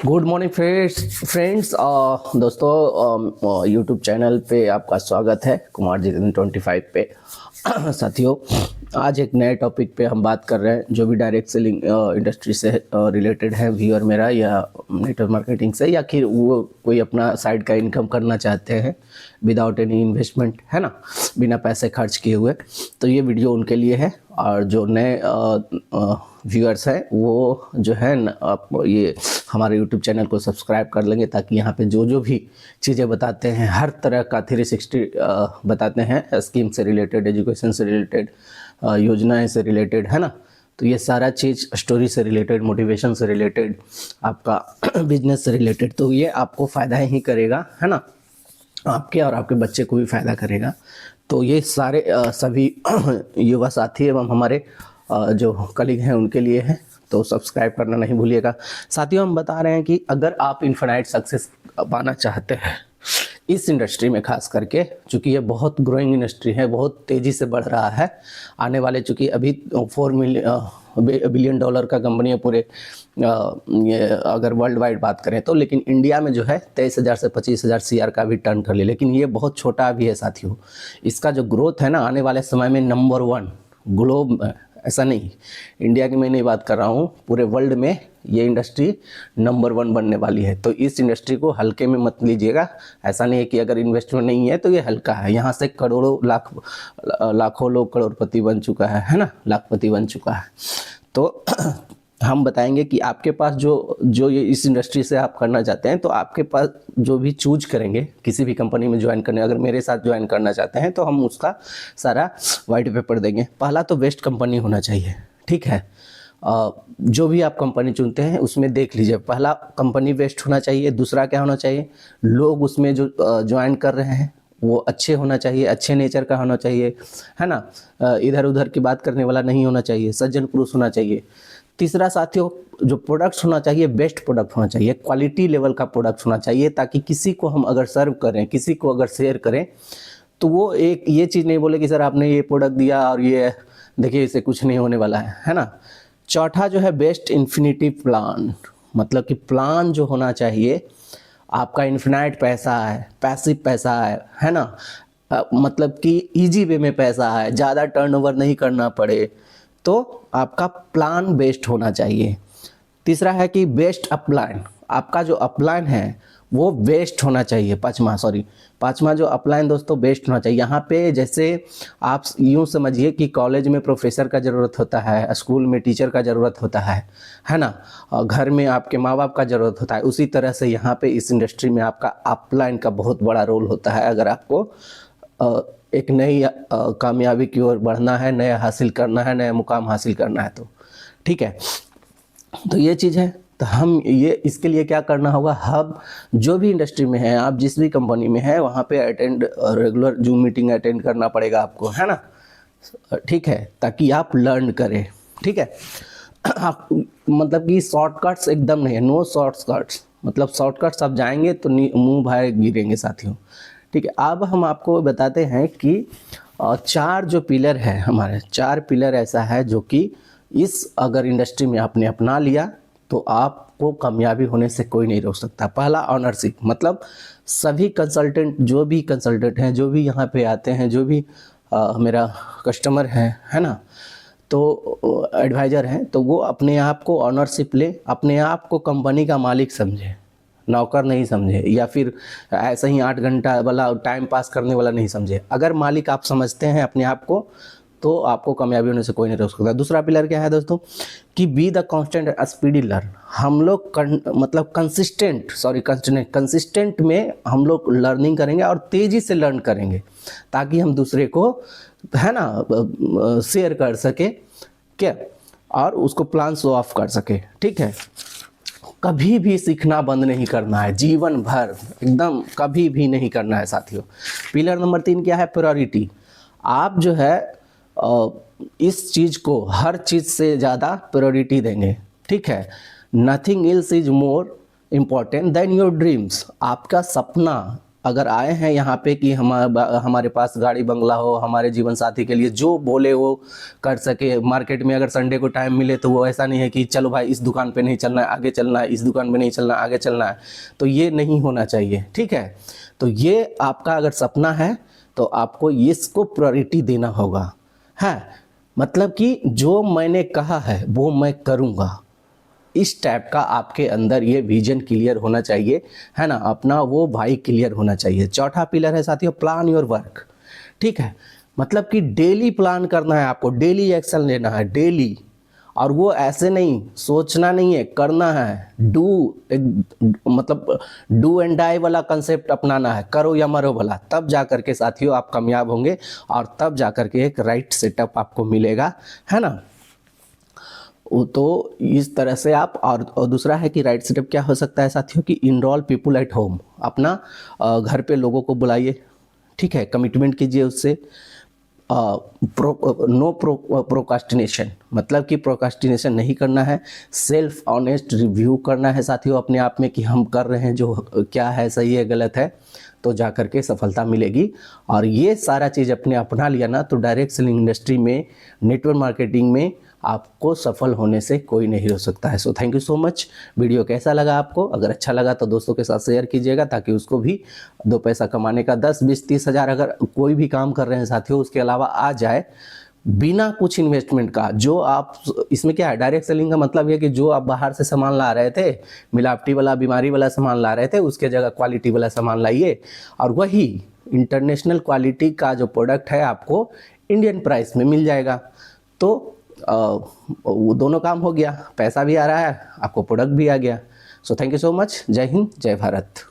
Good morning friends दोस्तों YouTube channel पे आपका स्वागत है कुमार जी 25 पे। साथियों, आज एक नए टॉपिक पे हम बात कर रहे हैं जो भी डायरेक्ट सेलिंग इंडस्ट्री से रिलेटेड है। व्यूअर मेरा या नेटवर्क मार्केटिंग से या फिर वो कोई अपना साइड का इनकम करना चाहते हैं विदाउट एनी इन्वेस्टमेंट, है ना, बिना पैसे खर्च किए हुए, तो ये वीडियो उनके लिए है। और जो नए व्यूअर्स हैं वो जो है आप ये हमारे यूट्यूब चैनल को सब्सक्राइब कर लेंगे, ताकि यहाँ पे जो जो भी चीज़ें बताते हैं हर तरह का 360 बताते हैं, स्कीम से रिलेटेड, एजुकेशन से रिलेटेड, योजनाएं से रिलेटेड, है ना। तो ये सारा चीज़ स्टोरी से रिलेटेड, मोटिवेशन से रिलेटेड, आपका बिजनेस से रिलेटेड, तो ये आपको फ़ायदा ही करेगा, है ना, आपके और आपके बच्चे को भी फ़ायदा करेगा। तो ये सारे सभी युवा साथी एवं हमारे जो कलीग हैं उनके लिए है, तो सब्सक्राइब करना नहीं भूलिएगा। साथियों, हम बता रहे हैं कि अगर आप इन्फिनाइट सक्सेस पाना चाहते हैं इस इंडस्ट्री में, खास करके चूँकि ये बहुत ग्रोइंग इंडस्ट्री है, बहुत तेज़ी से बढ़ रहा है, आने वाले चूँकि अभी 4 बिलियन डॉलर का कंपनी है पूरे ये अगर वर्ल्ड वाइड बात करें तो, लेकिन इंडिया में जो है 23,000 से 25,000 CR का भी टर्न कर ले, लेकिन ये बहुत छोटा भी है साथियों। इसका जो ग्रोथ है ना, आने वाले समय में नंबर 1 ग्लोब में, ऐसा नहीं इंडिया की मैं नहीं बात कर रहा हूँ, पूरे वर्ल्ड में ये इंडस्ट्री नंबर 1 बनने वाली है। तो इस इंडस्ट्री को हल्के में मत लीजिएगा। ऐसा नहीं है कि अगर इन्वेस्टमेंट नहीं है तो ये हल्का है, यहाँ से करोड़ों लाखों लोग करोड़पति बन चुका है ना, लाखपति बन चुका है। तो हम बताएंगे कि आपके पास जो ये इस इंडस्ट्री से आप करना चाहते हैं, तो आपके पास जो भी चूज करेंगे किसी भी कंपनी में ज्वाइन करने, अगर मेरे साथ ज्वाइन करना चाहते हैं तो हम उसका सारा वाइट पेपर देंगे। पहला तो बेस्ट कंपनी होना चाहिए, ठीक है। जो भी आप कंपनी चुनते हैं उसमें देख लीजिए, पहला कंपनी बेस्ट होना चाहिए। दूसरा क्या होना चाहिए, लोग उसमें जो ज्वाइन कर रहे हैं वो अच्छे होना चाहिए, अच्छे नेचर का होना चाहिए, है ना, इधर उधर की बात करने वाला नहीं होना चाहिए, सज्जन पुरुष होना चाहिए। तीसरा साथियों, जो प्रोडक्ट्स होना चाहिए बेस्ट प्रोडक्ट होना चाहिए, क्वालिटी लेवल का प्रोडक्ट होना चाहिए, ताकि किसी को हम अगर सर्व करें, किसी को अगर शेयर करें, तो वो एक ये चीज़ नहीं बोले कि सर आपने ये प्रोडक्ट दिया और ये देखिए इससे कुछ नहीं होने वाला है ना। चौथा जो है बेस्ट इन्फिनिटी प्लान, मतलब कि प्लान जो होना चाहिए आपका इन्फिनाइट पैसा है, पैसिव पैसा है ना, मतलब कि इजी वे में पैसा है, ज़्यादा टर्नओवर नहीं करना पड़े, तो आपका प्लान बेस्ट होना चाहिए। तीसरा है कि बेस्ट अपलाइन, आपका जो अपलाइन है वो बेस्ट होना चाहिए। पाँचवा जो अपलाइन दोस्तों बेस्ट होना चाहिए। यहाँ पे जैसे आप यूँ समझिए कि कॉलेज में प्रोफेसर का ज़रूरत होता है, स्कूल में टीचर का ज़रूरत होता है ना, और घर में आपके माँ बाप का ज़रूरत होता है, उसी तरह से यहाँ पे इस इंडस्ट्री में आपका अपलाइन का बहुत बड़ा रोल होता है। अगर आपको एक नई कामयाबी की ओर बढ़ना है, नया हासिल करना है, नया मुकाम हासिल करना है, तो ठीक है। तो ये चीज़ है। तो हम ये इसके लिए क्या करना होगा, हम जो भी इंडस्ट्री में हैं, आप जिस भी कंपनी में हैं वहाँ पे attend, regular zoom meeting attend करना पड़ेगा आपको, है ना, ठीक है, ताकि आप लर्न करें, ठीक है। आप मतलब कि शॉर्टकट्स एकदम नहीं है, नो शॉर्टकट्स, मतलब शॉर्टकट्स आप जाएंगे तो मुंह भाए गिरेंगे साथियों, ठीक है। अब हम आपको बताते हैं कि 4 जो पिलर है हमारे, 4 पिलर ऐसा है जो कि इस अगर इंडस्ट्री में आपने अपना लिया तो आपको कामयाबी होने से कोई नहीं रोक सकता। पहला ऑनरशिप, मतलब सभी कंसल्टेंट, जो भी कंसल्टेंट हैं, जो भी यहाँ पे आते हैं, जो भी मेरा कस्टमर है ना, तो एडवाइज़र हैं, तो वो अपने आप को ऑनरशिप ले, अपने आप को कंपनी का मालिक समझे, नौकर नहीं समझे, या फिर ऐसा ही 8 घंटा वाला टाइम पास करने वाला नहीं समझे। अगर मालिक आप समझते हैं अपने आप को तो आपको कामयाबी होने से कोई नहीं रोक सकता। दूसरा पिलर क्या है दोस्तों, कि be the constant speedy learn. हम लोग मतलब कंसिस्टेंट में हम लोग लर्निंग करेंगे और तेज़ी से लर्न करेंगे, ताकि हम दूसरे को, है ना, शेयर कर सके क्या, और उसको प्लान शो ऑफ कर सके, ठीक है। कभी भी सीखना बंद नहीं करना है, जीवन भर एकदम कभी भी नहीं करना है साथियों। पिलर नंबर 3 क्या है, प्रायोरिटी। आप जो है इस चीज़ को हर चीज़ से ज़्यादा प्रायोरिटी देंगे, ठीक है। Nothing else is more important than your dreams. आपका सपना अगर आए हैं यहाँ पे कि हमारे पास गाड़ी बंगला हो, हमारे जीवन साथी के लिए जो बोले वो कर सके, मार्केट में अगर संडे को टाइम मिले तो वो ऐसा नहीं है कि चलो भाई इस दुकान पे नहीं चलना है आगे चलना है, इस दुकान पे नहीं चलना है आगे चलना है, तो ये नहीं होना चाहिए। ठीक है, तो ये आपका अगर सपना है तो आपको इसको प्रायोरिटी देना होगा। है मतलब कि जो मैंने कहा है वो मैं करूँगा, इस टाइप का आपके अंदर ये विजन क्लियर होना चाहिए, है ना, अपना वो भाई क्लियर होना चाहिए। चौथा पिलर है साथियों, प्लान योर वर्क। ठीक है, मतलब कि डेली प्लान करना है आपको, डेली एक्शन लेना है डेली, और वो ऐसे नहीं सोचना नहीं है, करना है। मतलब डू एंड डाई वाला कंसेप्ट अपनाना है, करो या मरो भला, तब जा करके साथियों आप कामयाब होंगे और तब जा करके एक राइट सेटअप आपको मिलेगा, है ना। तो इस तरह से आप, और दूसरा है कि राइट सेटअप क्या हो सकता है साथियों कि इनरोल पीपुल एट होम, अपना घर पे लोगों को बुलाइए। ठीक है, कमिटमेंट कीजिए उससे। नो प्रोकास्टिनेशन, मतलब कि प्रोकास्टिनेशन नहीं करना है। सेल्फ ऑनेस्ट रिव्यू करना है साथियों अपने आप में कि हम कर रहे हैं जो क्या है, सही है गलत है, तो जा करके सफलता मिलेगी। और ये सारा चीज़ अपने अपना लिया ना तो डायरेक्ट सेलिंग इंडस्ट्री में, नेटवर्क मार्केटिंग में आपको सफल होने से कोई नहीं रोक सकता है। So thank you so much. Video कैसा लगा आपको? अगर अच्छा लगा तो दोस्तों के साथ शेयर कीजिएगा ताकि उसको भी दो पैसा कमाने का 10, 20, 30 हज़ार अगर कोई भी काम कर रहे हैं साथियों उसके अलावा आ जाए बिना कुछ इन्वेस्टमेंट का। जो आप, इसमें क्या है, डायरेक्ट सेलिंग का मतलब है कि जो आप बाहर से सामान ला रहे थे, मिलावटी वाला बीमारी वाला सामान ला रहे थे, उसके जगह क्वालिटी वाला सामान लाइए और वही इंटरनेशनल क्वालिटी का जो प्रोडक्ट है आपको इंडियन प्राइस में मिल जाएगा। तो वो दोनों काम हो गया, पैसा भी आ रहा है, आपको प्रोडक्ट भी आ गया। So thank you so much. जय हिंद, जय भारत।